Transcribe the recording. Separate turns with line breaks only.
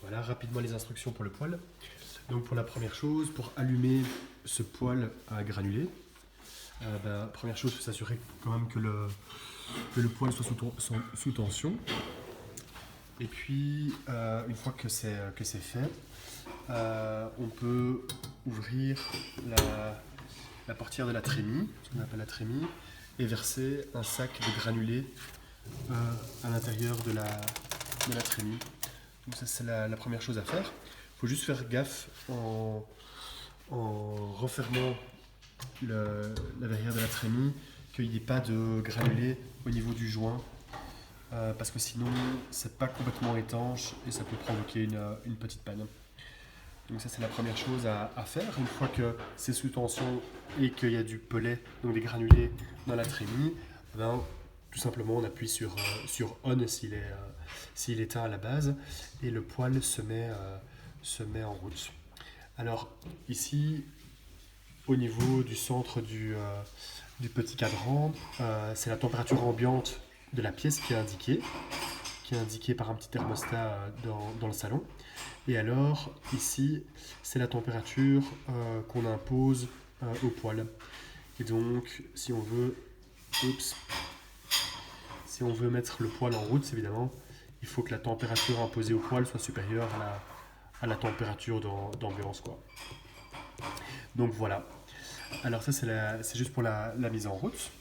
Voilà rapidement les instructions pour le poêle. Donc pour la première chose, pour allumer ce poêle à granulés, première chose, il faut s'assurer quand même que le poêle soit sous tension. Et puis, une fois que c'est fait, on peut ouvrir la portière de la trémie, ce qu'on appelle la trémie, et verser un sac de granulés à l'intérieur de la trémie. Donc ça, c'est la première chose à faire. Il faut juste faire gaffe en refermant la verrière de la trémie qu'il n'y ait pas de granulés au niveau du joint, parce que sinon c'est pas complètement étanche et ça peut provoquer une petite panne. Donc ça, c'est la première chose à faire. Une fois que c'est sous tension et qu'il y a du pellet, donc des granulés dans la trémie, tout simplement on appuie sur on s'il est éteint à la base, et le poêle se met en route. Alors ici, au niveau du centre du petit cadran, c'est la température ambiante de la pièce qui est indiquée par un petit thermostat dans le salon. Et alors ici, c'est la température qu'on impose au poêle. Et donc si on veut mettre le poêle en route, évidemment, il faut que la température imposée au poêle soit supérieure à la température d'ambiance, quoi. Donc voilà. Alors ça, c'est juste pour la mise en route.